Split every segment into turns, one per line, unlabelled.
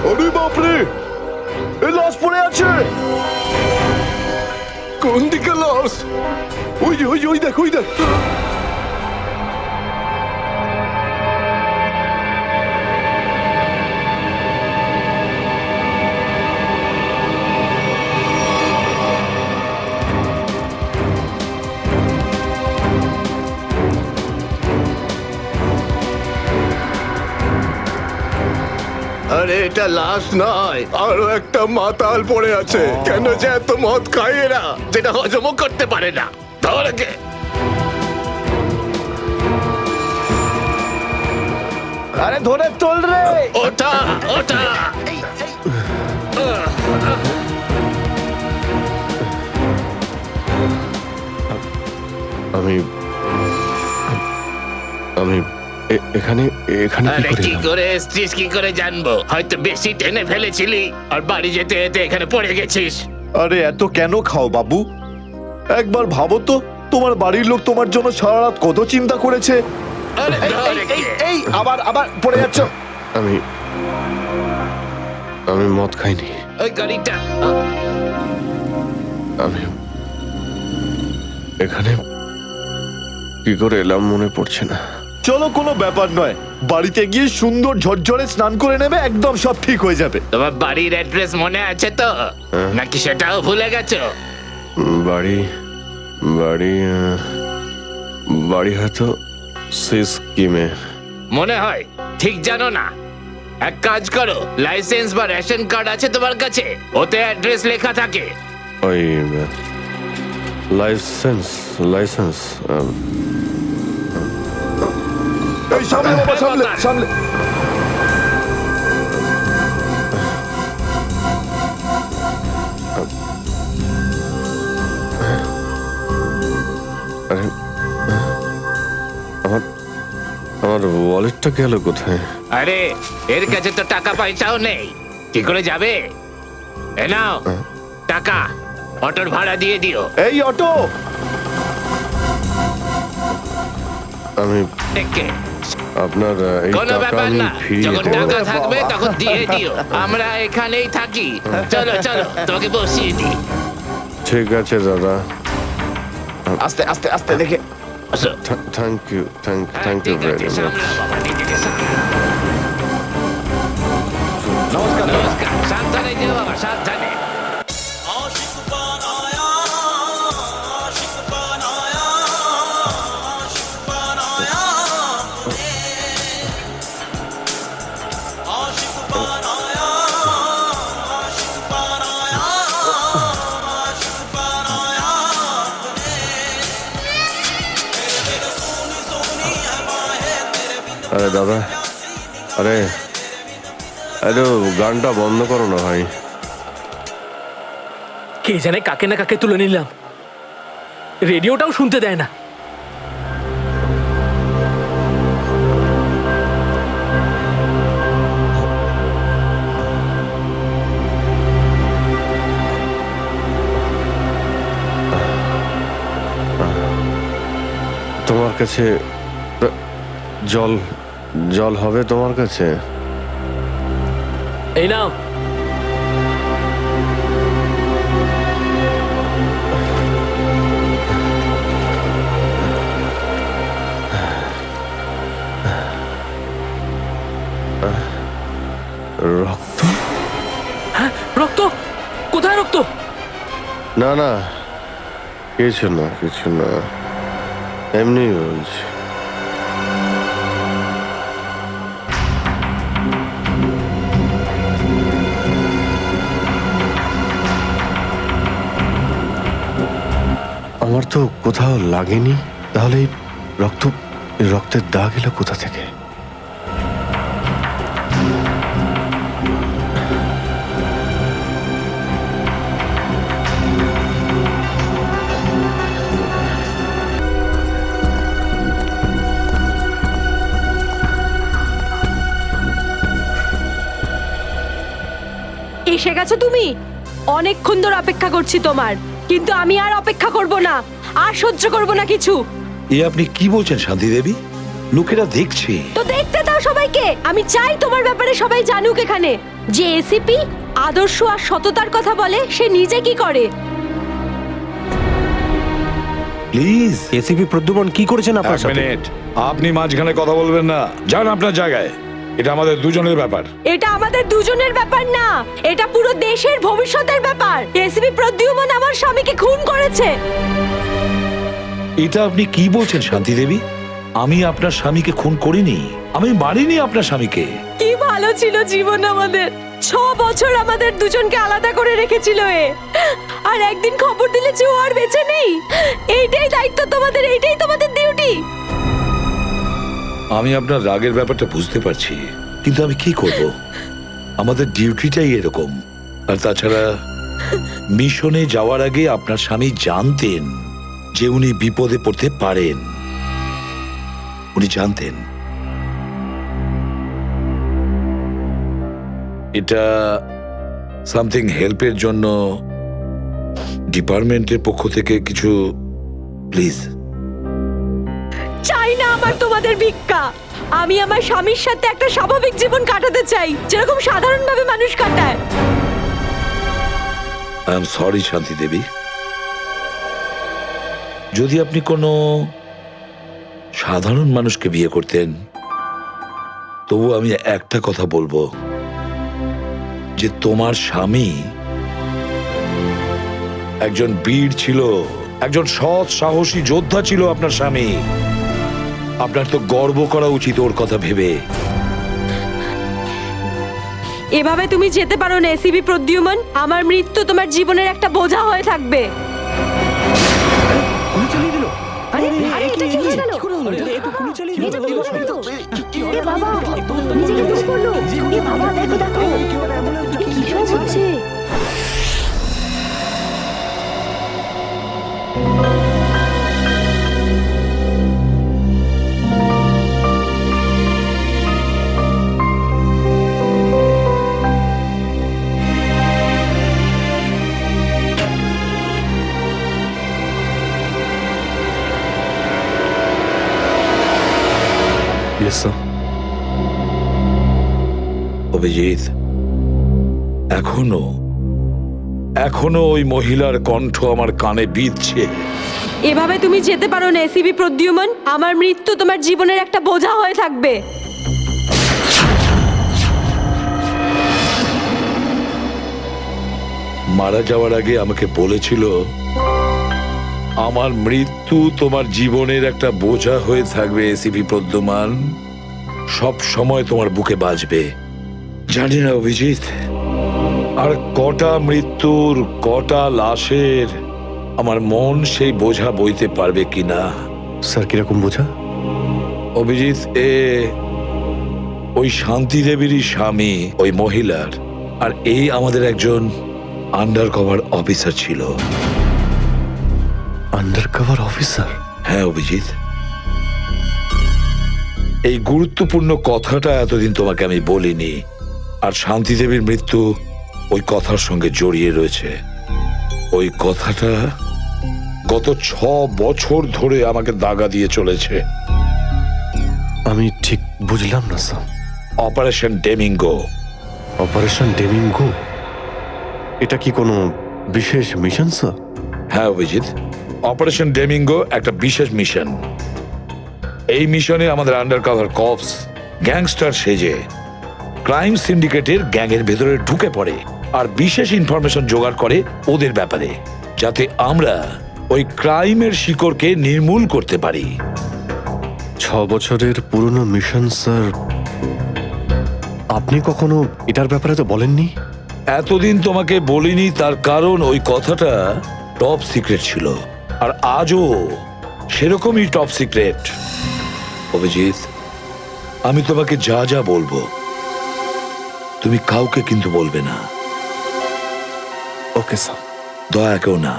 আরে বাপরে, এ লাশ পড়ে আছে। কোন দিকে লাশ? ওই যে, ওই দেখ, ওই দেখ।
আরে এটা লাশ নয়, আরো একটা মাতাল পড়ে আছে। কেন যে এত মদ খায় এরা, যেটা হজমও করতে পারে না। ধরকে
আরে ধরে তোল রে।
ওটা ওটা
আমি আমি এখানে এখানে কি
আরে
করে
কি
এলাম?
করে এসছিস কি করে জানবো? হয়তো বেশি টেনে ফেলেছিলি আর বাড়ি যেতে যেতে এখানে পড়ে গেছিস।
আরে এত কেন খাও বাবু? একবার ভাবো তো, তোমার বাড়ির লোক তোমার জন্য সারা রাত কত চিন্তা করেছে।
আরে
এই আবার আবার পড়ে যাচ্ছ। আমি আমি মদ খাইনি।
ওই গাড়িটা
আমি এখানে কি করে এলাম মনে পড়ছে না। চলো, কোনো ব্যাপার নয়, বাড়িতে গিয়ে সুন্দর ঝরঝরে স্নান করে নেবে, একদম সব ঠিক হয়ে যাবে।
তোমার বাড়ির অ্যাড্রেস মনে আছে তো, নাকি সেটাও ভুলে গেছো?
বাড়ি বাড়ি বাড়ি হয়তো সিস্কিমে।
মনে হয় ঠিক জানো না। এক কাজ করো, লাইসেন্স বা রেশন কার্ড আছে তোমার কাছে? ওতে অ্যাড্রেস লেখা থাকে।
ওই লাইসেন্স লাইসেন্স এই সামনে বাবা, সামনে সামনে। আরে আমার আমার ওয়ালেটটা গেল কোথায়?
আরে এর কাছে তো টাকা পয়সাও নেই, কি করে যাবে? এ নাও টাকা, অটোর ভাড়া দিয়ে দিও।
এই অটো, আমি
একে
আপনার এই
কোনো
টাকা
ব্যাপার
আমি
না,
ফিরিয়ে
যখন
দেব।
টাকা থাকবে তখন দিয়ে দিও। আমরা এখানেই থাকি। চলো চলো, তোমাকে বসিয়ে দিই।
ঠিক আছে দাদা,
আস্তে আস্তে আস্তে দেখে।
আসো।
থ্যাংক ইউ থ্যাংক ইউ
ঠিক
ভেরি
আছে,
মাচ।
সামলাও বাবা, নিজেকে সামলাও।
নমস্কার দাদা।
নমস্কার, সাবধানে যেও বাবা, সাবধানে।
आशिक बनाया आशिक बनाया आशिक बनाया आशिक बनाया आशिक बनाया आशिक बनाया तेरे सोनी सोनी है बाहें तेरे बिन
আরে দাদা, আরে আরে গানটা বন্ধ করো না ভাই।
কে জানে কাকে না কাকে তুলে নিলাম, রেডিওটাও শুনতে দেয় না।
তোমার কাছে জল জল হবে তোমার কাছে?
এই নাও।
রক্ত?
হ্যাঁ, রক্ত? কোথায় রক্ত?
না না, কিছু না কিছু না, এমনি বলছি। আমার তো কোথাও লাগেনি, তাহলে এই রক্তের দাগ এলো কোথা থেকে?
এসে গেছো তুমি? অনেকক্ষণ ধরে অপেক্ষা করছি তোমার, কিন্তু আমি আর অপেক্ষা করব না, আর সহ্য করব না কিছু।
এ আপনি কি বলছেন শান্তি দেবী? লোকেরা দেখছে।
তো দেখতে দাও সবাইকে। আমি চাই তোমার ব্যাপারে সবাই জানুক এখানে, যে এসিপি আদর্শ আর সততার কথা বলে, সে নিজে কি করে।
প্লিজ
এসিপি প্রদ্যুমন কি করেছেন আপনার
এক
সাথে?
মিনিট, আপনি মাঝখানে কথা বলবেন না, যান আপনার জায়গায়। এটা আমাদের দুজনের ব্যাপার।
এটা আমাদের দুজনের ব্যাপার না, এটা পুরো দেশের ভবিষ্যতের ব্যাপার। এসিপি প্রদ্যুমন আমার স্বামীকে খুন করেছে।
এটা আপনি কি বলছেন শান্তি দেবী? আমি আপনার স্বামীকে খুন করিনি, আমি মারিনি আপনার স্বামীকে।
কি ভালো ছিল জীবন আমাদের, 6 বছর আমাদের দুজনকে আলাদা করে রেখেছিল এ, আর একদিন খবর দিলে যে ও আর বেঁচে নেই। এইটাই দায়িত্ব তোমাদের, এইটাই তোমাদের ডিউটি।
আমি আপনার রাগের ব্যাপারটা বুঝতে পারছি, কিন্তু আমি কি করব? আমাদের ডিউটিটাই এরকম। আর তাছাড়া মিশনে যাওয়ার আগে আপনার স্বামী জানতেন যে উনি বিপদে পড়তে পারেন, উনি জানতেন। এটা সামথিং হেল্পের জন্য ডিপার্টমেন্টের পক্ষ থেকে কিছু, প্লিজ।
চাই না আমার তোমাদের ভিক্ষা। আমি আমার স্বামীর সাথে একটা স্বাভাবিক জীবন কাটাতে চাই, যেরকম সাধারণভাবে মানুষ কাটায়।
আই এম সরি শান্তি দেবী। যদি আপনি কোনো সাধারণ মানুষকে বিয়ে করতেন, তবু আমি একটা কথা বলবো, যে তোমার স্বামী একজন বীর ছিল, একজন সৎ সাহসী যোদ্ধা ছিল আপনার স্বামী। আপনার তো গর্ব করা উচিত ওর কথা ভেবে।
এভাবে তুমি যেতে পারো না এসিপি প্রদ্যুমন। আমার মৃত্যু তোমার জীবনের একটা বোঝা হয়ে থাকবে।
গুলি চালিয়ে দিল।
আরে এটা কি হয়ে গেল?
এ তো গুলি চালিয়ে দিল।
এ বাবা, নিজেকে দোষ করলো। এ বাবা, দেখো দেখো কি সব হচ্ছে।
Yes sir.
অভিজিৎ, এখনো এখনো ওই মহিলার কণ্ঠ আমার কানে বিঁধছে।
এভাবে তুমি যেতে পারো না এসিপি প্রদ্যুমন। আমার মৃত্যু তোমার জীবনের একটা বোঝা হয়ে থাকবে।
মারা যাওয়ার আগে আমাকে বলেছিল, আমার মৃত্যু তোমার জীবনের একটা বোঝা হয়ে থাকবে এসিপি প্রদ্যুমান, সব সময় তোমার বুকে বাজবে। জানি না অভিজিৎ, আর কটা মৃত্যুর, কটা লাশের আমার মন সেই বোঝা বইতে পারবে কিনা।
স্যার কিরকম বোঝা?
অভিজিৎ, ওই শান্তি দেবীরই স্বামী ওই মহিলার, আর এই আমাদের একজন আন্ডার কভার অফিসার ছিল।
Under cover officer?
হ্যাঁ অভিজিৎ, এই গুরুত্বপূর্ণ কথাটা এতদিন তোমাকে আমি বলিনি, আর শান্তি দেবীর মৃত্যু ওই কথার সঙ্গে জড়িয়ে রয়েছে। ওই কথাটা গত 6 বছর ধরে আমাকে দাগা দিয়ে চলেছে।
আমি ঠিক বুঝলাম না স্যার।
অপারেশন ডেমিঙ্গো।
অপারেশন ডেমিঙ্গো? এটা কি কোনো বিশেষ মিশন স্যার?
হ্যাঁ অভিজিৎ, অপারেশন ডেমিঙ্গো একটা বিশেষ মিশন। এই মিশনে আমাদের আন্ডার কভার কপস গ্যাংস্টার সেজে ক্রাইম সিন্ডিকেটের গ্যাংয়ের ভেতরে ঢুকে পড়ে আর বিশেষ ইনফরমেশন জোগাড় করে ওদের ব্যাপারে, যাতে আমরা ওই ক্রাইমের শিকড়কে নির্মূল করতে পারি।
6 বছরের পুরনো মিশন স্যার। আপনি কখনো এটার ব্যাপারে তো বলেননি।
এতদিন তোমাকে বলিনি, তার কারণ ওই কথাটা টপ সিক্রেট ছিল, আর আজও সেরকমই টপ সিক্রেট। অভিজিৎ, আমি তোমাকে যা যা বলবো তুমি কাউকে কিন্তু বলবে না।
Okay sir.
দয়া কেউ না।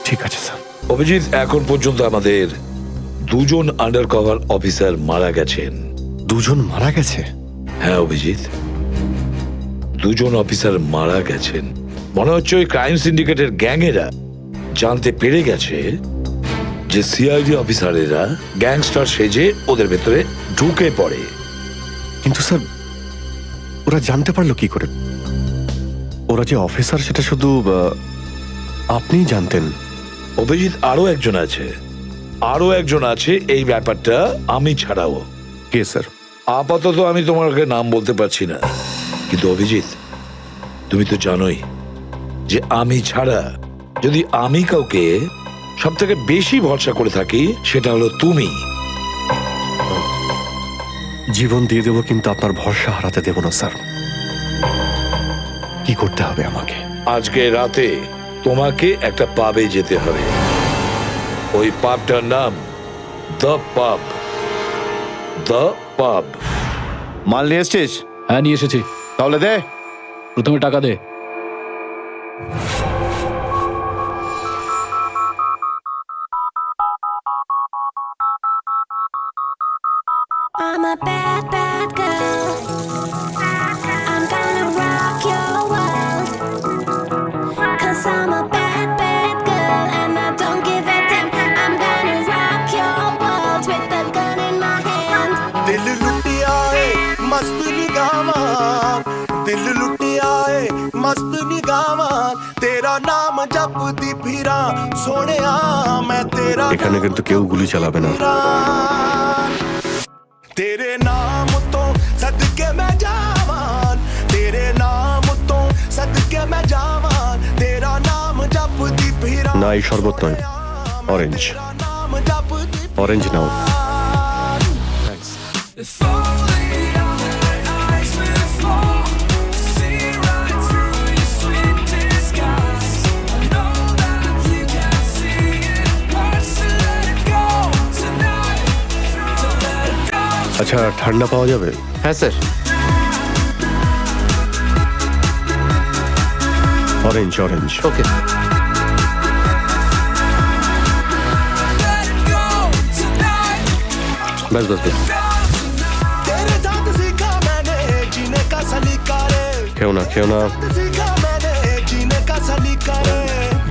ঠিক আছে স্যার।
অভিজিৎ, এখন পর্যন্ত আমাদের 2 জন আন্ডার কভার অফিসার মারা গেছেন।
2 জন মারা গেছে?
হ্যাঁ অভিজিৎ, 2 জন অফিসার মারা গেছেন। মনে হচ্ছে ওই ক্রাইম সিন্ডিকেটের গ্যাংয়েরা জানতে পেরে গেছে যে সিআইডি অফিসারেরা গ্যাংস্টার সেজে ওদের ভেতরে ঢুকে পড়ে।
কিন্তু স্যার ওরা জানতে পারলো কি করে? ওরা যে অফিসার সেটা শুধু আপনিই জানতেন।
অভিজিৎ, আরো একজন আছে এই ব্যাপারটা আমি ছাড়াও।
কে স্যার?
আপাতত আমি তোমাকে নাম বলতে পারছি না, কিন্তু অভিজিৎ তুমি তো জানোই যে আমি ছাড়া যদি আমি কাউকে সব থেকে বেশি ভরসা করে থাকি সেটা হলো তুমি।
জীবন দিয়ে দেবো, কিন্তু আপনার ভরসা হারাতে দেব না স্যার। কি করতে হবে আমাকে?
আজকে রাতে তোমাকে একটা পাবে যেতে হবে। ওই পাবটার নাম দ্য পাব। দ্য পাব।
মাল নিয়ে এসছিস?
হ্যাঁ, নিয়ে এসেছি।
তাহলে দে।
প্রথমে টাকা দে।
I'm a bad, bad girl. I'm gonna rock your world. 'Cause I'm a bad, bad girl. And I don't give a damn. I'm gonna rock your world with the gun in my hand.
दिल लुटिया है मस्त निगावां, दिल लुटिया है मस्त निगावां, तेरा नाम जपदी फिरा सोनिया मैं तेरा।
এখানে কিন্তু কেউ গুলি চালাবে না।
तेरे नाम तो सदके मैं जावान, तेरे नाम तो सदके मैं जावान, तेरा नाम जपदी फिरा।
না, এই শরবত নয়, orange. Orange now.
If only our eyes will fall to see right through your sweet disguise. I know that you can see it, hurts to let it go tonight, to let it go.
আচ্ছা, ঠান্ডা পাওয়া যাবে?
হ্যাঁ sir.
Orange orange.
Okay.
Let it go tonight,
ব্যাস ব্যাস ব্যাস।
तेरे साथ सीखा मैंने जीने का सलीका रे,
খেও না, খেও না।
सीखा मैंने जीने का सलीका रे,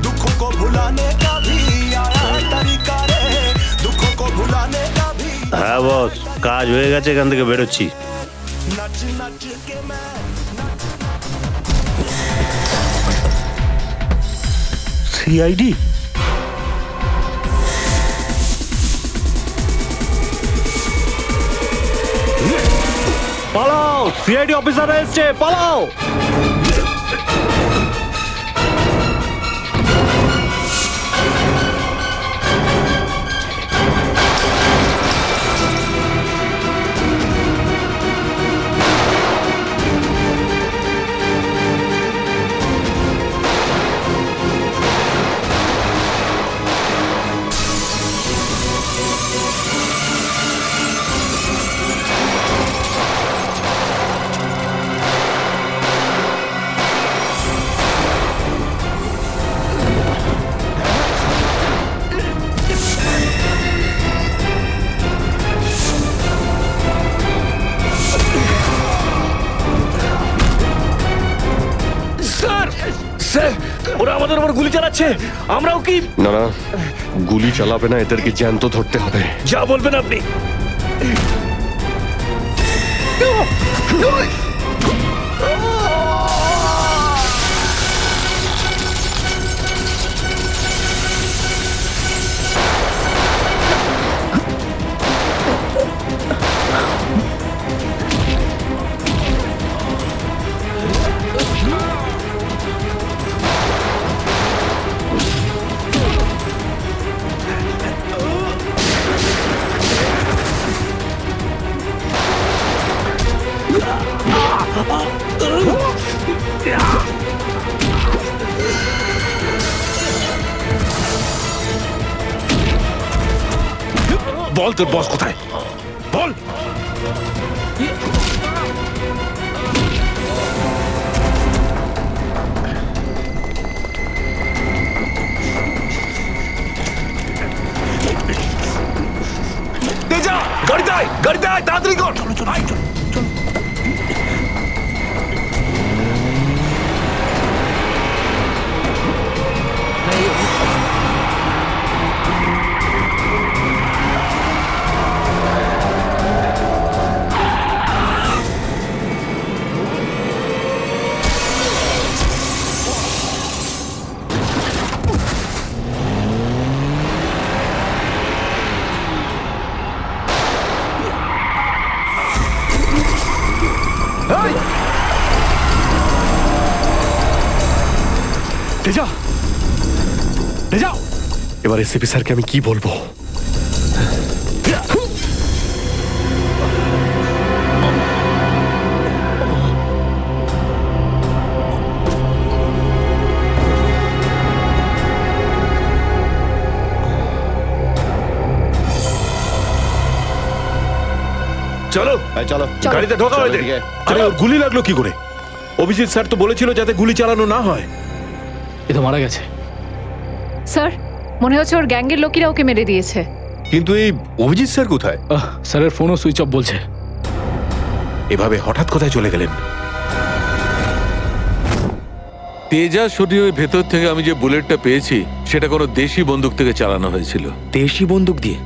दुखों को भुलाने का भी आया है तरीका रे, दुखों को भुलाने का भी।
হ্যাঁ বস, কাজ হয়ে গেছে, এখান থেকে বেরোচ্ছি।
नच नच के मैं
সিআইডি? পালাও, সিআইডি অফিসার এসছে, পালাও।
স্যার, ওরা আমাদের উপর গুলি চালাচ্ছে। আমরাও কি?
না না, গুলি চালাবে না, এদেরকে জ্যান্ত ধরতে হবে।
যা বলবেন আপনি।
বল তোর বস কোথায়, বল। গাড়িতে আয়, তাড়াতাড়ি কর।
এই! তেজা, তেজা, এবার এসিপি স্যারকে আমি কি বলবো?
চলো
চলো
গাড়িতে ঢোকা
চলো
হয়েছে
এদিকে।
আরে ওর গুলি লাগলো কি করে? অভিজিৎ স্যার তো বলেছিল যাতে গুলি চালানো না হয়।
এ তো মারা গেছে।
স্যার মনে হচ্ছে ওর গ্যাংয়ের লোকেরা ওকে মেরে দিয়েছে।
কিন্তু এই অভিজিৎ স্যার কোথায়?
স্যারের ফোনও সুইচ অফ বলছে।
এভাবে হঠাৎ কোথায় চলে গেলেন?
তেজা শরীরের ভেতর থেকে আমি যে বুলেটটা পেয়েছি সেটা কোনো দেশি বন্দুক থেকে চালানো হয়েছিল।
দেশি বন্দুক দিয়ে?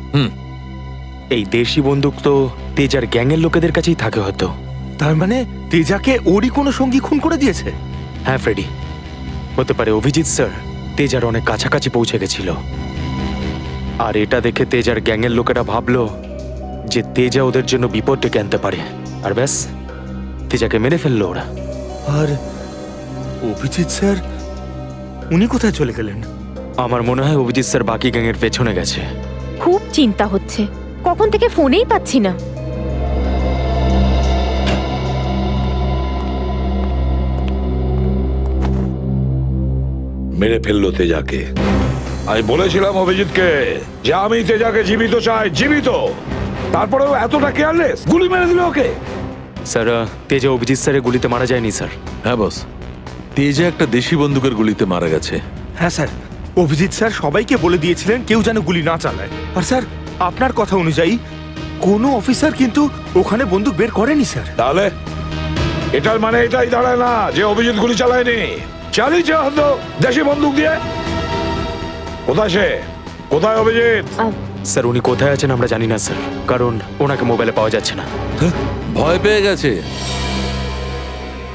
এই দেশি বন্দুক তো তেজার গ্যাংয়ের লোকেদের কাছেই থাকে হয়তো।
তার মানে তেজাকে ওরই কোনো সঙ্গী খুন করে দিয়েছে?
হ্যাঁ ফ্রেডি, হতে পারে অভিজিৎ স্যার তেজার অনেক কাছাকাছি পৌঁছে গেছিল, আর এটা দেখে তেজার গ্যাংয়ের লোকেরা ভাবলো যে তেজা ওদের জন্য বিপদ ডেকে আনতে পারে, আর ব্যাস তেজাকে মেরে ফেললো ওরা।
আর অভিজিৎ স্যার উনি কোথায় চলে গেলেন?
আমার মনে হয় অভিজিৎ স্যার বাকি গ্যাংয়ের পেছনে গেছে।
খুব চিন্তা হচ্ছে, কখন থেকে ফোনেই পাচ্ছি না।
মেরে ফেললো তেজাকে। আমি বলেছিলাম অভিজিৎকে যে আমি তেজাকে জীবিত চাই, জীবিত। তারপরেও এতটা কেয়ারলেস, গুলি মেরে দিল ওকে।
স্যার তেজা অভিজিৎ স্যারের গুলিতে মারা যায়নি স্যার।
হ্যাঁ বস, তেজা একটা দেশি বন্দুকের গুলিতে মারা গেছে।
হ্যাঁ স্যার, অভিজিৎ স্যার সবাইকে বলে দিয়েছিলেন কেউ যেন গুলি না চালায়। আর স্যার আপনার কথা অনুযায়ী কোনো অফিসার কিন্তু ওখানে বন্দুক বের করেনি স্যার।
তাহলে এটার মানে এটাই দাঁড়ায় না যে অভিজিৎ গুলি চালায়নি, চালিয়েছে হয়তো দেশি বন্দুক দিয়ে। কোথায় সে? কোথায় অভিজিৎ?
স্যার উনি কোথায় আছেন আমরা জানি না স্যার, কারণ ওনাকে মোবাইলে পাওয়া যাচ্ছে না।
ভয় পেয়ে গেছে।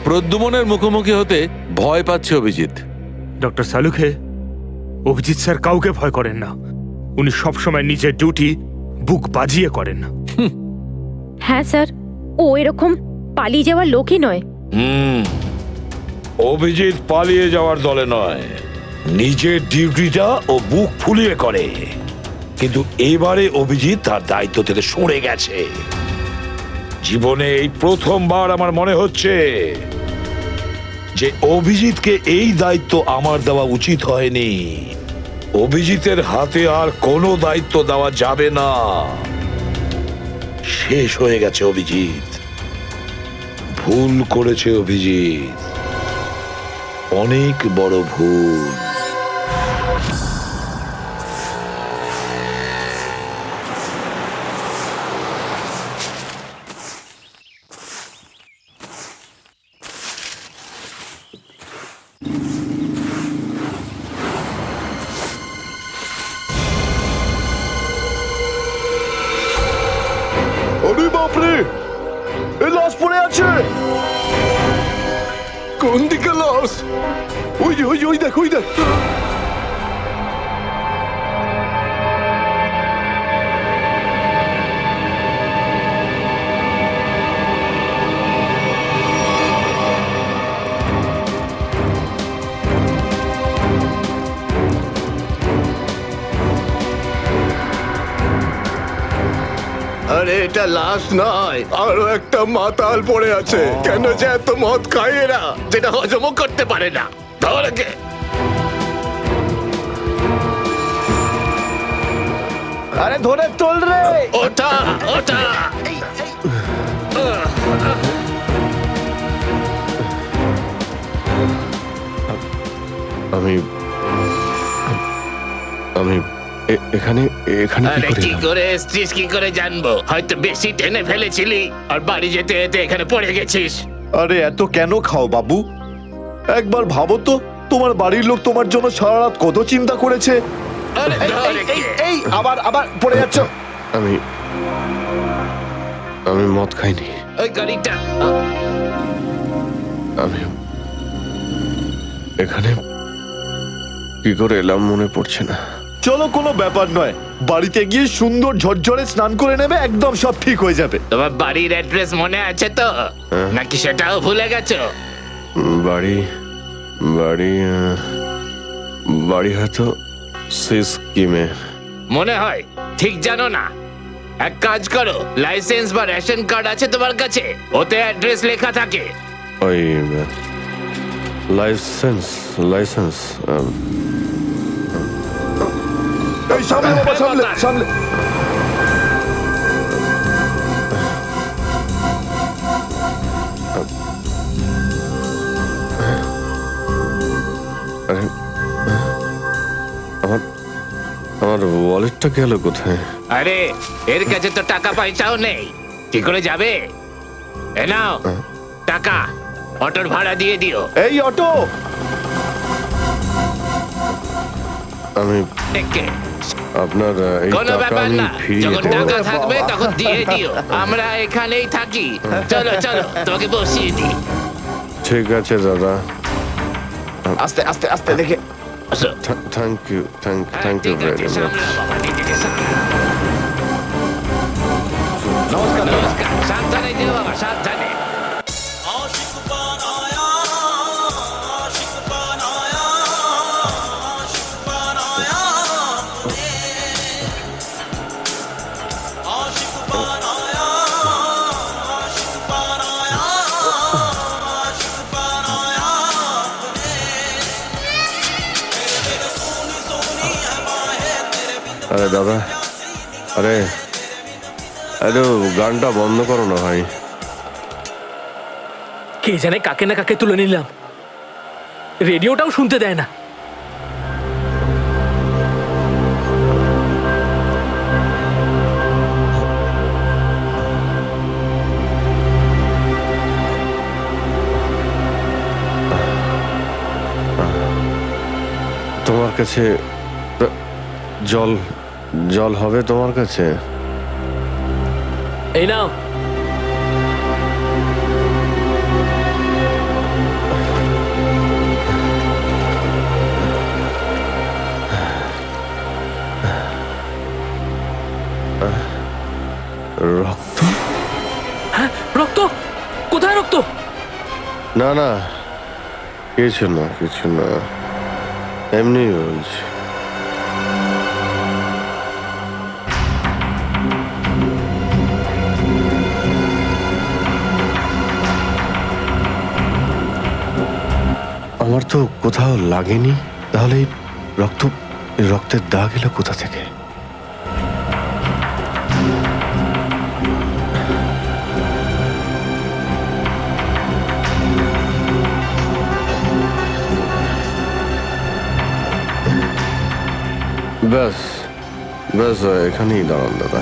প্রদ্যুমনের মুখোমুখি হতে ভয় পাচ্ছে অভিজিৎ।
ডক্টর সালুখে, অভিজিৎ স্যার কাউকে ভয় করেন না। উনি সবসময় নিজের ডিউটি বুক বাজিয়ে করেন।
হ্যাঁ স্যার, ও এরকম পালিয়ে যাওয়ার লোকই নয়।
অভিজিৎ পালিয়ে যাওয়ার দলে নয়, নিজের ডিউটিটা ও বুক ফুলিয়ে করে। কিন্তু এবারে অভিজিৎ তার দায়িত্ব থেকে সরে গেছে। জীবনে এই প্রথমবার আমার মনে হচ্ছে যে অভিজিৎকে এই দায়িত্ব আমার দেওয়া উচিত হয়নি। অভিজিতের হাতে আর কোনো দায়িত্ব দেওয়া যাবে না। শেষ হয়ে গেছে অভিজিৎ। ভুল করেছে অভিজিৎ, অনেক বড় ভুল।
আরে বাপরে, এই লাশ পড়ে আছে।
কোন দিকে লাশ?
ওই যে, ওই যে, ওই দেখ, ওই দেখ।
আরে এটা লাশ নয়, আরো একটা মাতাল পড়ে আছে। কেন যে এত মদ খায় এরা, যেটা হজমও করতে পারে না। ধর একে।
আরে ধরে তোল রে।
ওটা ওটা
আমি আমি এখানে এখানে কি
আরে
করে
কি
এলাম?
করে এসছিস কি করে জানবো? হয়তো বেশি টেনে ফেলেছিলি আর বাড়ি যেতে যেতে এখানে পড়ে গেছিস।
আরে এত কেন খাও বাবু? একবার ভাবো তো, তোমার বাড়ির লোক তোমার জন্য সারা রাত কত চিন্তা করেছে।
আরে ধর একে।
এই আবার আবার পড়ে যাচ্ছ। আমি আমি মদ খাইনি।
ওই গাড়িটা
আমি এখানে কি করে এলাম মনে পড়ছে না। চলো কোনো ব্যাপার নয়, বাড়িতে গিয়ে সুন্দর ঝরঝরে স্নান করে নেবে, একদম সব ঠিক হয়ে যাবে।
তোমার বাড়ির অ্যাড্রেস মনে আছে তো, নাকি সেটাও ভুলে গেছো?
বাড়ি বাড়ি বাড়ি হয়তো সিস্কিমে।
মনে হয় ঠিক জানো না। এক কাজ করো, লাইসেন্স বা রেশন কার্ড আছে তোমার কাছে? ওতে অ্যাড্রেস লেখা থাকে।
ওই লাইসেন্স লাইসেন্স এই সামনে বাবা, সামনে সামনে। আরে আমার আমার ওয়ালেটটা গেল কোথায়?
আরে এর কাছে তো টাকা পয়সাও নেই, কি করে যাবে? এ নাও টাকা, অটোর ভাড়া দিয়ে দিও।
এই অটো, আমি
দেখে
আপনার এই
কোনো
টাকা
ব্যাপার
আমি
না,
ফিরিয়ে
যখন
দেব।
টাকা থাকবে তখন দিয়ে দিও। আমরা এখানেই থাকি। চলো চলো, তোমাকে বসিয়ে দিই।
ঠিক আছে দাদা,
আস্তে আস্তে আস্তে দেখে।
Thank you thank you very much.
নমস্কার নমস্কার, সাবধানে যেও বাবা, সাবধানে।
আরে দাদা, আরে আরে গানটা বন্ধ করো না ভাই।
কে জানে কাকে না কাকে তুলে নিলাম, রেডিওটাও শুনতে দেয় না।
তোমার কাছে জল জল হবে তোমার কাছে?
এই নাও।
রক্ত?
হ্যাঁ, রক্ত? কোথায় রক্ত?
না না, কিছু না কিছু না, এমনি বলছি। আমার তো কোথাও লাগেনি, তাহলে এই রক্তের দাগ এলো কোথা থেকে? ব্যাস ব্যাস, এখানেই দাঁড়ান দাদা।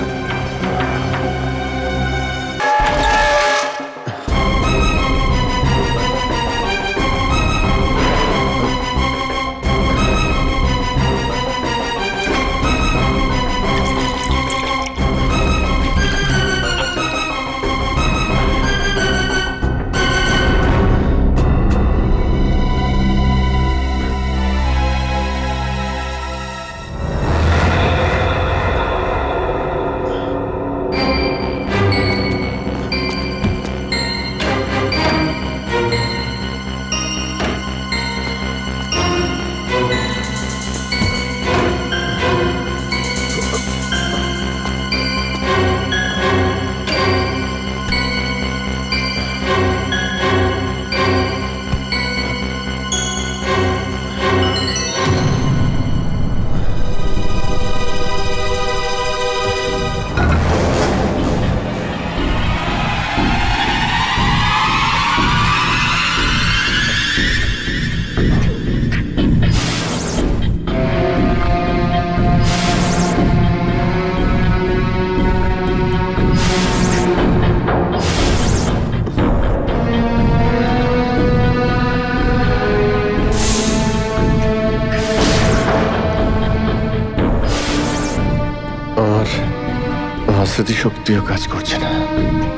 স্মৃতিশক্তিও কাজ করছে না,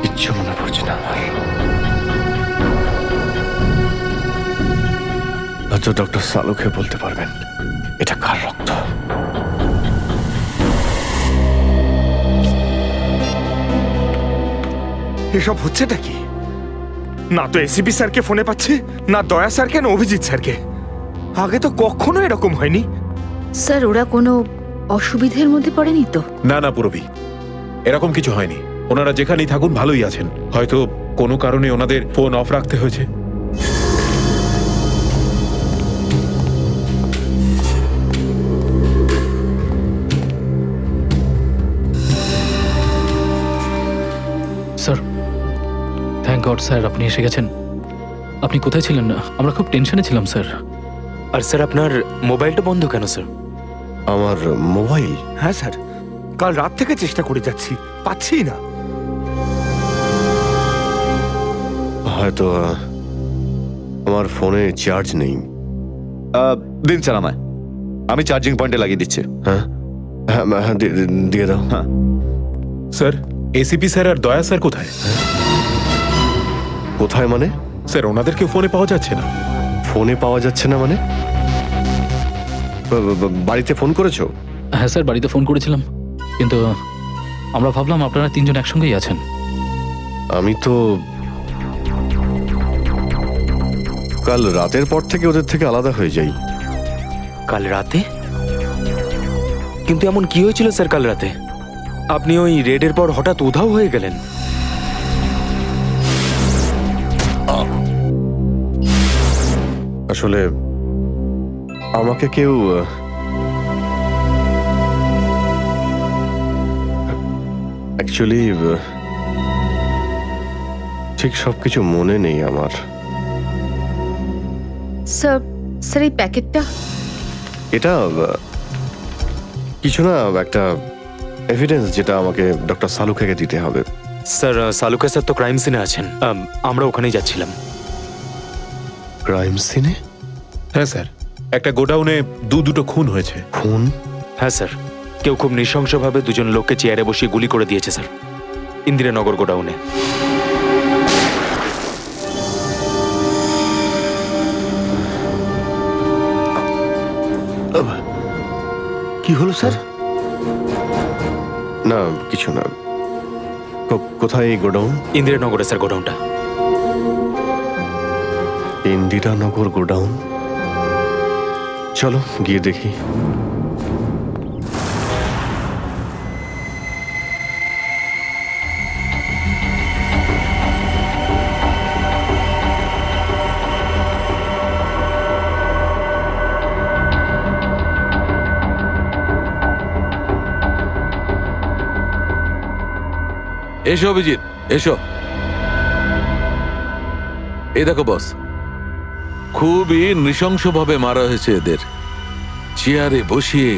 কিচ্ছু মনে পড়ছে না আমার। হয়তো ডক্টর সালুকে বলতে পারবেন এটা কার রক্ত।
এসব হচ্ছেটা কি? না তো এসিপি স্যারকে ফোনে পাচ্ছি, না দয়া স্যারকে, না অভিজিৎ স্যারকে। আগে তো কখনো এরকম হয়নি।
স্যার ওরা কোনো অসুবিধের মধ্যে পড়েনি তো?
না না পুরবি, এরকম কিছু হয়নি। ওনারা যেখানেই থাকুন ভালোই আছেন। হয়তো কোনো কারণে ওনাদের ফোন অফ রাখতে হয়েছে।
স্যার থ্যাংক গড স্যার আপনি এসে গেছেন। আপনি কোথায় ছিলেন? আমরা খুব টেনশনে ছিলাম স্যার।
আর স্যার আপনার মোবাইলটা বন্ধ কেন স্যার?
আমার মোবাইল?
হ্যাঁ স্যার, কাল রাত থেকে চেষ্টা করে যাচ্ছি, পাচ্ছি না।
হয়তো আমার ফোনে চার্জ নেই।
দিন স্যার আমায়, আমি চার্জিং পয়েন্টে লাগিয়ে দিচ্ছি।
হ্যাঁ হ্যাঁ হ্যাঁ, দিয়ে দাও।
হ্যাঁ
স্যার, এসিপি স্যার আর দয়া স্যার কোথায়?
কোথায় মানে?
স্যার ওনাদেরকে ফোনে পাওয়া যাচ্ছে না।
ফোনে পাওয়া যাচ্ছে না মানে? বাড়িতে ফোন করেছো?
হ্যাঁ স্যার বাড়িতে ফোন করেছিলাম, কিন্তু আমরা ভাবলাম আপনারা তিনজন একসঙ্গেই আছেন।
আমি তো কাল রাতের পর থেকে ওদের থেকে আলাদা হয়ে যাই।
কাল রাতে? কিন্তু এমন কি হয়েছিল স্যার কাল রাতে? আপনি ওই রেডের পর হঠাৎ উধাও হয়ে গেলেন।
আসলে আমাকে কেউ অ্যাকচুয়ালি ঠিক সবকিছু মনে নেই আমার।
স্যার স্যার এই প্যাকেটটা?
এটা কিছু না, একটা এভিডেন্স যেটা আমাকে ডক্টর সালুখাকে দিতে হবে।
স্যার সালুকা স্যার তো ক্রাইম সিনে আছেন, আমরা ওখানেই যাচ্ছিলাম।
ক্রাইম সিনে?
হ্যাঁ স্যার, একটা গোডাউনে দুটো খুন হয়েছে।
খুন?
হ্যাঁ স্যার, কেউ খুব নৃশংসভাবে দুজন লোককে চেয়ারে বসিয়ে গুলি করে দিয়েছে স্যার, ইন্দিরানগর গোডাউনে।
কি হলো স্যার?
না কিছু না। কোথায় এই গোডাউন?
ইন্দিরানগরে স্যার গোডাউনটা।
ইন্দিরানগর গোডাউন? চলো গিয়ে দেখি।
এসো অভিজিৎ, এসো। এই দেখো বস, খুবই নৃশংসভাবে মারা হয়েছে এদের। চেয়ারে বসিয়ে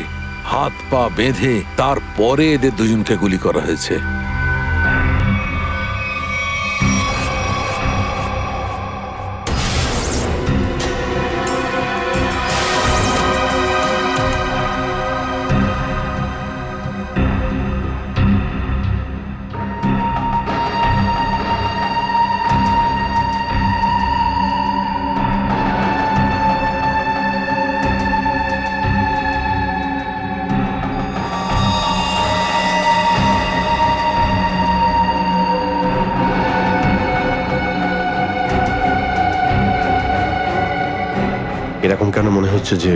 হাত পা বেঁধে তারপরে এদের দুজনকে গুলি করা হয়েছে।
এরকম কেন মনে হচ্ছে যে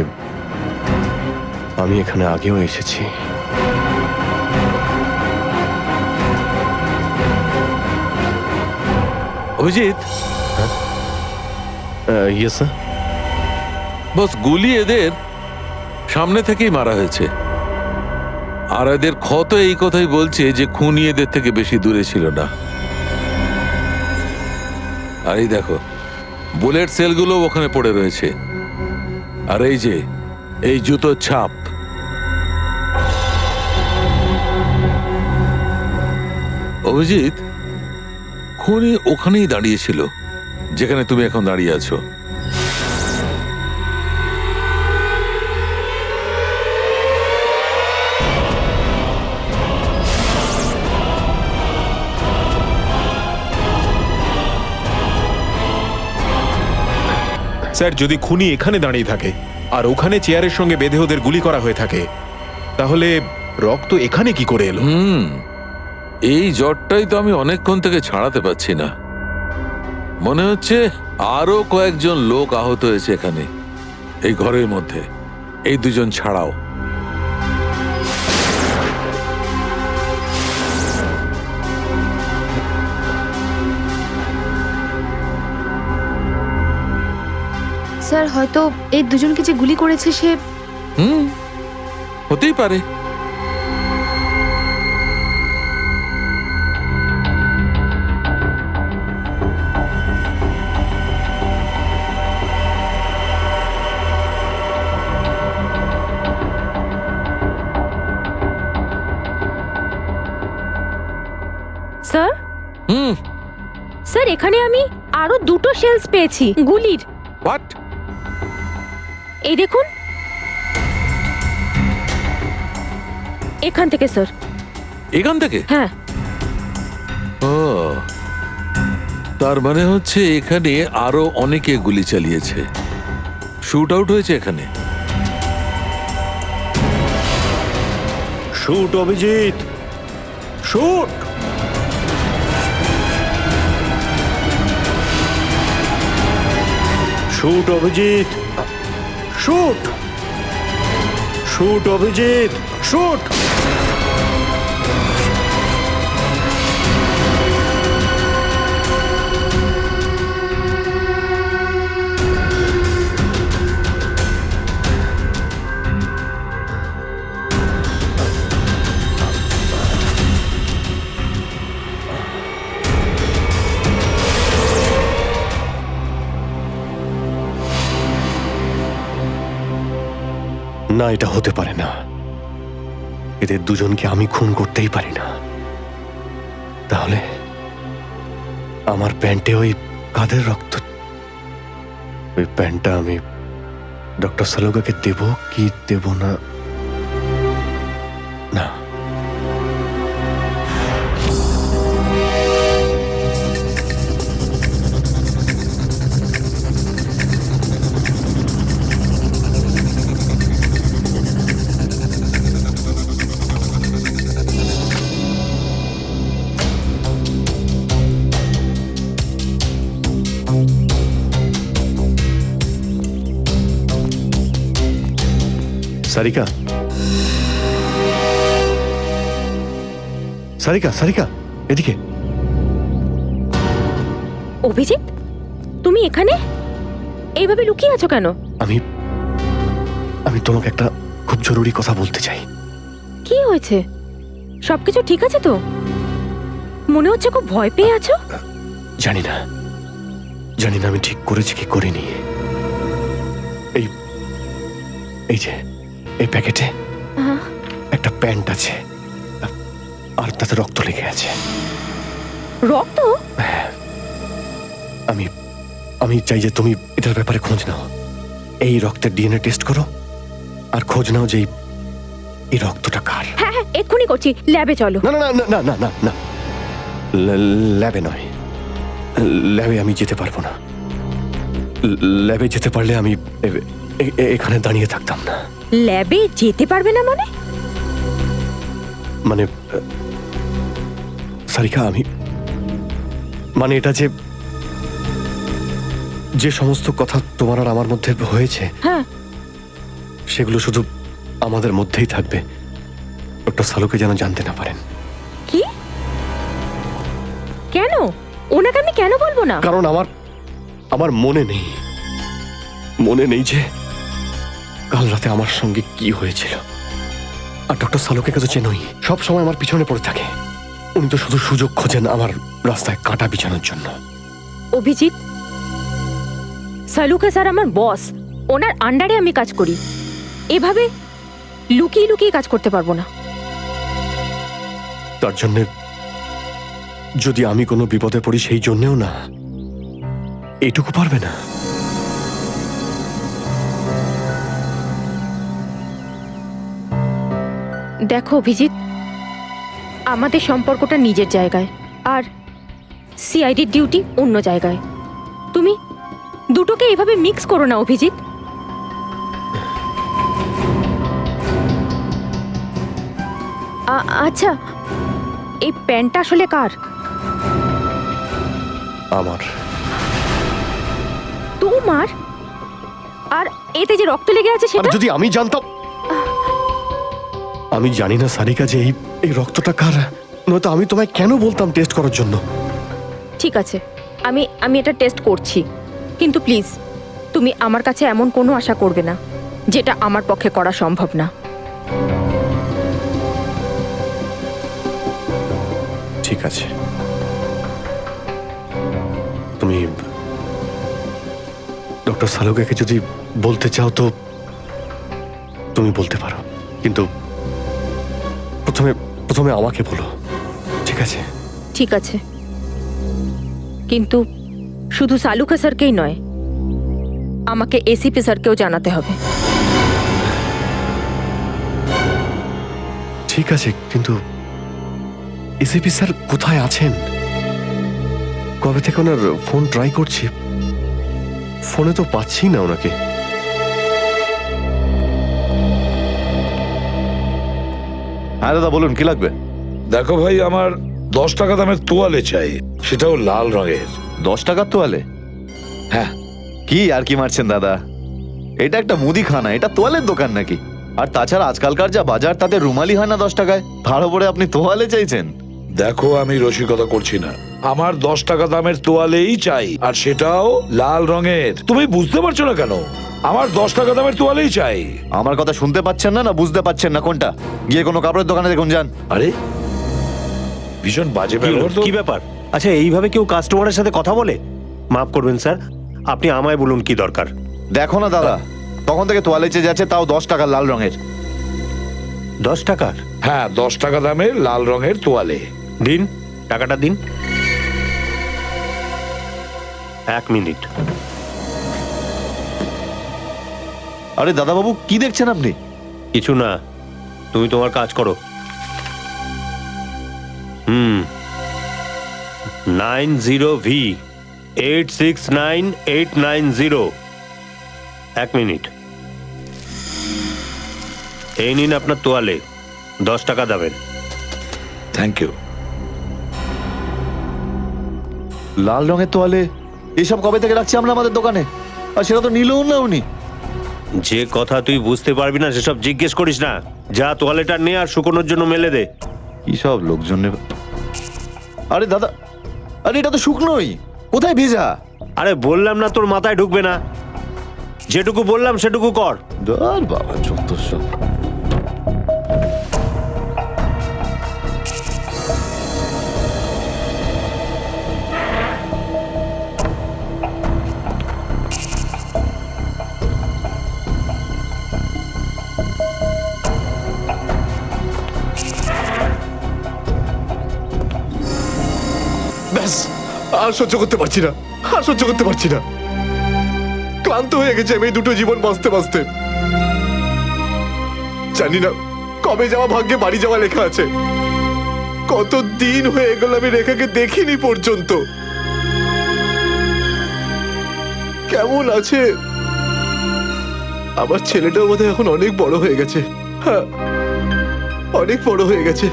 আমি এখানে আগেও এসেছি?
Abhijit,
yes sir.
বস গুলি এদের সামনে থেকেই মারা হয়েছে, আর এদের ক্ষত এই কথাই বলছে যে খুনি এদের থেকে বেশি দূরে ছিল না। আর এই দেখো, বুলেট সেলগুলো ওখানে পড়ে রয়েছে, আর এই যে এই জুতোর ছাপ। অভিজিৎ, খুনি ওখানেই দাঁড়িয়েছিল যেখানে তুমি এখন দাঁড়িয়ে আছো।
স্যার যদি খুনি এখানে দাঁড়িয়ে থাকে আর ওখানে চেয়ারের সঙ্গে বেঁধে ওদের গুলি করা হয়ে থাকে, তাহলে রক্ত এখানে কি করে এলো?
এই জ্বরটাই তো আমি অনেকক্ষণ থেকে ছাড়াতে পারছি না। মনে হচ্ছে আরো কয়েকজন লোক আহত হয়েছে এখানে, এই ঘরের মধ্যে, এই দুজন ছাড়াও।
স্যার হয়তো এই দুজনকে যে গুলি করেছে সে
হতেই পারে।
স্যার স্যার এখানে আমি আরো দুটো শেলস পেয়েছি গুলির।
হোয়াট?
এই দেখুন, এখান থেকে স্যার।
এখান থেকে?
হ্যাঁ।
ও, তার মানে হচ্ছে এখানে আরো অনেকে গুলি চালিয়েছে, শুট আউট হয়েছে এখানে।
Shoot Abhijit, shoot. Shoot Abhijit, shoot. Shoot Abhijit, shoot.
না, এটা হতে পারে না। এদের দুজনকে আমি খুন করতেই পারি না। তাহলে আমার প্যান্টে ওই কাদের রক্ত? ওই প্যান্টটা আমি ডক্টর সালুকাকে দেব কি দেব না? না, সারিকা, সারিকা, সারিকা, এদিকে।
অভিজিৎ, তুমি এখানে এইভাবে লুকিয়ে আছো কেন?
আমি আমি তোমাকে একটা খুব জরুরি কথা বলতে চাই।
কি হয়েছে? সবকিছু ঠিক আছে তো? মনে হচ্ছে খুব ভয় পেয়ে আছো।
জানি না, জানি না আমি ঠিক করেছি কি করিনি। এই এই যে এই প্যাকেটে একটা প্যান্ট আছে, আর তাতে রক্ত লেগে আছে।
রক্ত?
আমি আমি চাই যে তুমি এটার ব্যাপারে খোঁজ নাও। এই রক্তের ডিএনএ টেস্ট করো আর খোঁজ নাও যে এই রক্তটা কার।
হ্যাঁ হ্যাঁ, এক্ষুনি করছি। ল্যাবে চলো।
না না না না না না না, ল্যাবে নয়। ল্যাবে আমি যেতে পারবো না। ল্যাবে যেতে পারলে আমি এখানে দাঁড়িয়ে থাকতাম না।
ল্যাবে যেতে পারবে না মানে?
মানে সারিকা, আমি মানে এটা যে যে সমস্ত কথা তোমার আর আমার মধ্যে হয়েছে,
হ্যাঁ,
সেগুলো শুধু আমাদের মধ্যেই থাকবে। ডক্টর সালুকে যেন জানতে না পারেন।
কি? কেন? ওনাকে আমি কেন বলবো না?
কারণ আমার মনে নেই যে কাল রাতে আমার সঙ্গে কি হয়েছিল। আর ডক্টর সালুকে তো চেনই, সব সময় আমার পিছনে পড়ে থাকে। উনি তো শুধু সুযোগ খোঁজেন আমার রাস্তায় কাঁটা বিছানোর জন্য।
অভিজিৎ, সালুকা স্যার আমার বস, ওনার আন্ডারে আমি কাজ করি। এভাবে লুকিয়ে লুকিয়ে কাজ করতে পারবো না।
তার জন্য যদি আমি কোনো বিপদে পড়ি, সেই জন্যেও না, এইটুকু পারবে না?
দেখো অভিজিৎ, আমাদের সম্পর্কটা নিজের জায়গায়, আর সিআইডির ডিউটি অন্য জায়গায়। তুমি দুটোকে এভাবে মিক্স করো না অভিজিৎ। আচ্ছা, এই প্যান্টটা আসলে কার?
আমার।
তোমার? আর এতে যে রক্ত লেগে আছে
আর
সেটা?
যদি আমি জানতাম। আমি জানি না সারিকা যে এই রক্তটা কার, নয়তো আমি তোমায় কেন বলতাম টেস্ট করার জন্য।
ঠিক আছে, আমি এটা টেস্ট করছি, কিন্তু প্লিজ তুমি আমার কাছে এমন কোনো আশা করবে না যেটা আমার পক্ষে করা সম্ভব না।
ঠিক আছে, তুমি ডক্টর সালুকাকে যদি বলতে চাও তো তুমি বলতে পারো, কিন্তু প্রথমে আমাকে বলো, ঠিক আছে?
ঠিক আছে, কিন্তু শুধু সালুকা স্যারকেই নয়, আমাকে এসিপি স্যারকেও জানাতে হবে।
ঠিক আছে, কিন্তু এসিপি স্যার কোথায় আছেন? কবে থেকে ওনার ফোন ট্রাই করছি, ফোনে তো পাচ্ছি না ওনাকে।
হ্যাঁ দাদা বলুন, কি লাগবে?
দেখো ভাই, আমার 10 টাকা দামের তোয়ালে চাই, সেটাও লাল রঙের।
10 টাকার তোয়ালে?
হ্যাঁ।
কি আর কি মারছেন দাদা, এটা একটা মুদিখানা, এটা তোয়ালের দোকান নাকি? আর তাছাড়া আজকালকার যা বাজার, তাতে রুমালি হয় না 10 টাকায়, তার উপরে আপনি তোয়ালে চাইছেন?
দেখো, আমি রসিকতা করছি না, আমার 10 টাকা দামের তোয়ালেই চাই, আর সেটাও লাল রঙের। তুমি বুঝতে পারছো না কেন? আমার 10 টাকা দামের তোয়ালেই চাই।
আমার কথা শুনতে পাচ্ছেন না, না বুঝতে পাচ্ছেন না? কোনটা? গিয়ে কোনো কাপড়ের দোকানে দেখুন, যান।
আরে ভীষণ বাজে ব্যবহার তো।
কি ব্যাপার? আচ্ছা, এইভাবে কেউ কাস্টমারের সাথে কথা বলে? মাফ করবেন স্যার, আপনি আমায় বলুন কি দরকার।
দেখো না দাদা, তখন থেকে তোয়ালে চেয়ে যাচ্ছে, তাও 10 টাকা লাল রঙের।
10 টাকার?
হ্যাঁ, 10 টাকা দামের লাল রঙের তোয়ালে।
দিন, টাকাটা দিন। 1 মিনিট।
আরে দাদা বাবু, কি দেখছেন আপনি?
কিছু না, তুমি তোমার কাজ করো। 90V 869890। 1 মিনিট। এই নিন আপনার তোয়ালে, 10 টাকা দেবেন।
Thank you.
লাল রঙের তোয়ালে এসব কবে থেকে রাখছি আমরা আমাদের দোকানে, আর সেটা তো নিলও না উনি।
যে কথা তুই বুঝতে পারবি না সেসব জিজ্ঞেস করিস না। যা তোয়ালেটা নে আর শুকোনোর জন্য মেলে দে।
কি সব লোকজন নেবে। আরে দাদা, আরে এটা তো শুকনোই, কোথায় ভেজা?
আরে বললাম না তোর মাথায় ঢুকবে না, যেটুকু বললাম সেটুকু কর।
ধর বাবা, যত সব।
ব্যাস, আর সহ্য করতে পারছি না, আর সহ্য করতে পারছি না। ক্লান্ত হয়ে গেছে আমি এই দুটো জীবন বাঁচতে বাঁচতে। জানি না কবে যাওয়া ভাগ্যে বাড়ি যাওয়া লেখা আছে। কত দিন হয়ে গেল আমি রেখাকে দেখিনি পর্যন্ত। কেমন আছে? আমার ছেলেটাও বোধহয় এখন অনেক বড় হয়ে গেছে। হ্যাঁ, অনেক বড় হয়ে গেছে।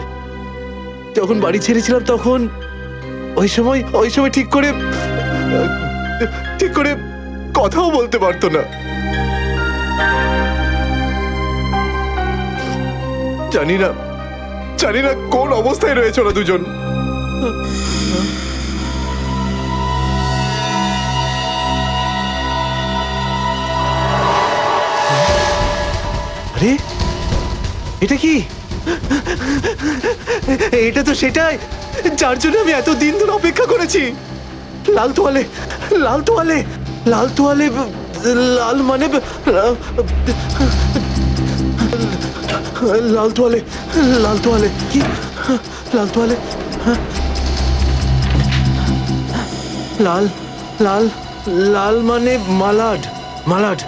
যখন বাড়ি ছেড়েছিলাম তখন ওই সময় ঠিক করে কথাও বলতে পারতো না। জানি না কোন অবস্থায় রয়েছে ওরা দুজন। আরে এটা কি? এটা তো সেটাই যার জন্য আমি এত দিন ধরে অপেক্ষা করেছি। লাল তোয়ালে, লাল তোয়ালে, লাল তোয়ালে, লাল মানে লাল তোয়ালে, লাল তোয়ালে কি? লাল তোয়ালে, লাল লাল লাল মানে মালাড, মালাড।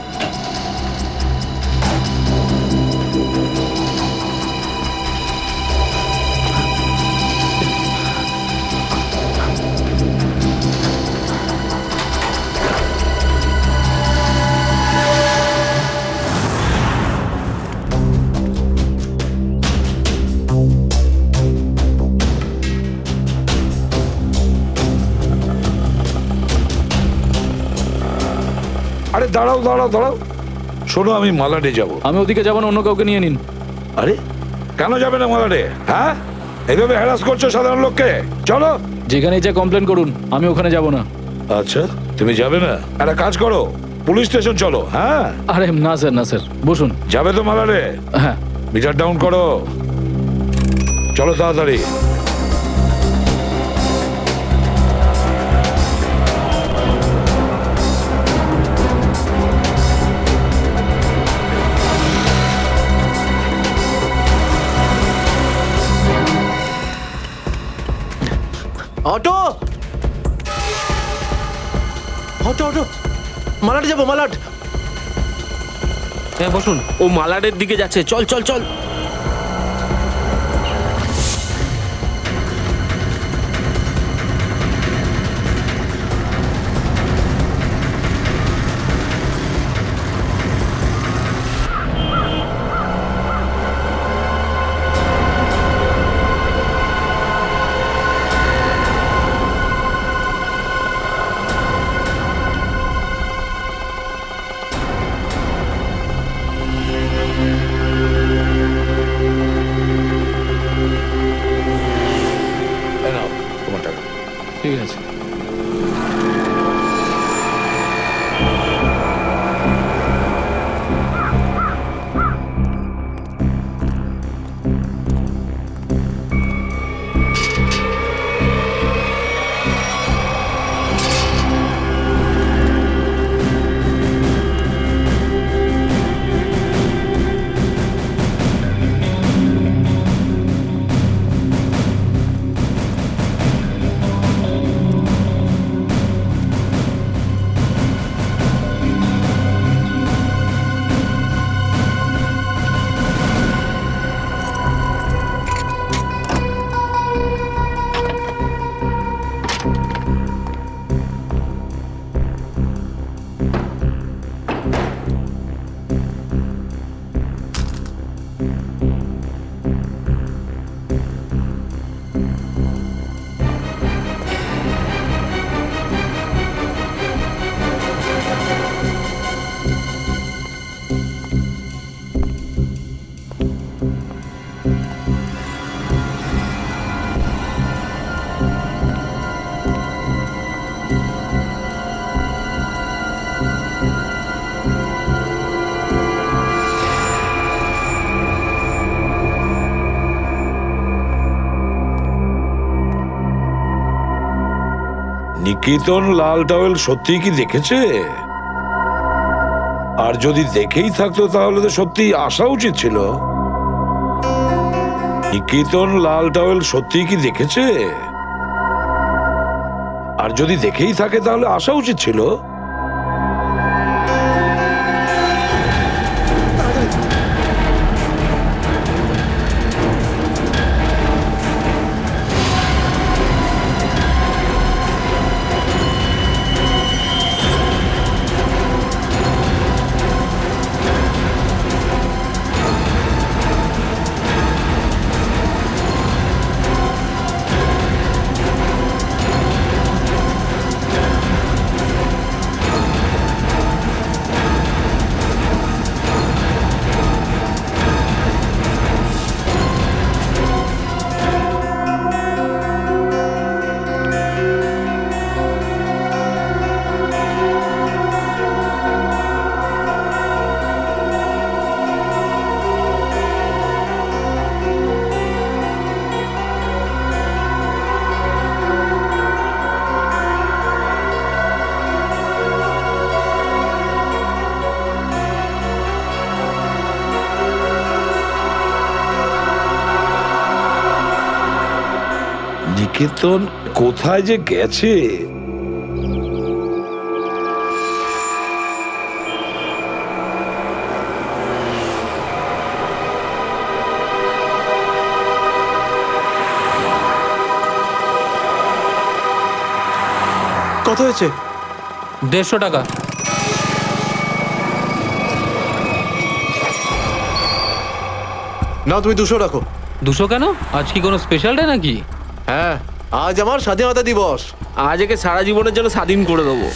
আরে দাঁড়াও দাঁড়াও দাঁড়াও, শোনো আমি মালাডে যাব।
আমি ওদিকে যাবো না, অন্য কাউকে নিয়ে নিন।
আরে কেন যাবে না মালাডে? হ্যাঁ, এইভাবে হ্যারাস করছো সাধারণ লোককে। চলো।
যেখানে যা কমপ্লেন করুন, আমি ওখানে যাব না।
আচ্ছা তুমি যাবে না? একটা কাজ করো, পুলিশ স্টেশন চলো। হ্যাঁ।
আরে না স্যার, না স্যার, বসুন।
যাবে তো মালাডে?
হ্যাঁ।
মিটার ডাউন করো, চলো তাড়াতাড়ি।
অটো অটো অটো, মালাট যাবো, মালাট।
হ্যাঁ বসুন, ও মালাডের দিকে যাচ্ছে, চল চল চল।
এই নাও তোমার টাকা।
ঠিক আছে।
নিকেতন লাল টাওয়েল সত্যিই কি দেখেছে? আর যদি দেখেই থাকতো তাহলে তো সত্যি আসা উচিত ছিল। নিকেতন লাল টাওয়েল সত্যিই কি দেখেছে? আর যদি দেখেই থাকে তাহলে আসা উচিত ছিল। নিকেতন কোথায় যে গেছে?
কত হয়েছে?
150 টাকা।
না, তুমি 200 রাখো।
200 কেন? আজ কি কোনো স্পেশাল ডে নাকি?
হ্যাঁ, আজ আমার স্বাধীনতা দিবস।
আজ একে সারা জীবনের জন্য স্বাধীন করে দেবো।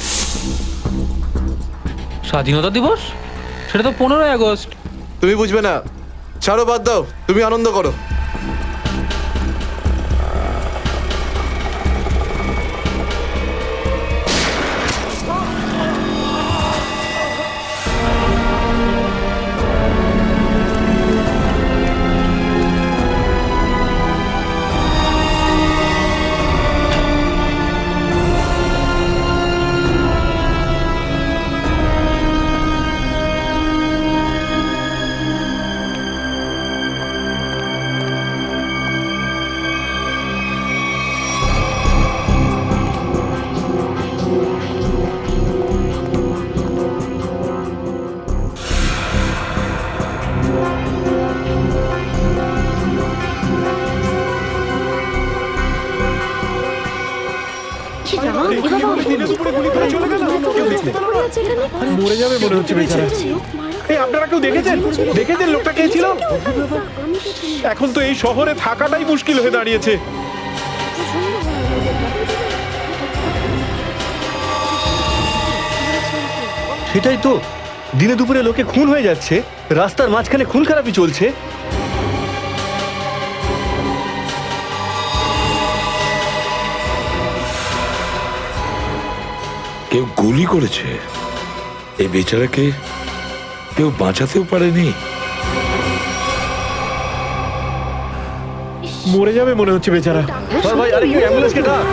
স্বাধীনতা দিবস? সেটা তো 15ই আগস্ট।
তুমি বুঝবে না, ছাড়ো, বাদ দাও, তুমি আনন্দ করো।
মরে যাবে মনে হচ্ছে বেচারা। এই আপনারা কেউ দেখেছেন লোকটা কে ছিল? এখন তো এই শহরে থাকাটাই মুশকিল হয়ে দাঁড়িয়েছে।
সেটাই তো, দিনে দুপুরে লোকে খুন হয়ে যাচ্ছে, রাস্তার মাঝখানে খুন খারাপি চলছে।
কেউ গুলি করেছে, এই বেচারাকে কেউ বাঁচাতেও পারেনি।
মরে যাবে মনে হচ্ছে বেচারা।
ভাই, আরে কেউ অ্যাম্বুলেন্সকে ডাক।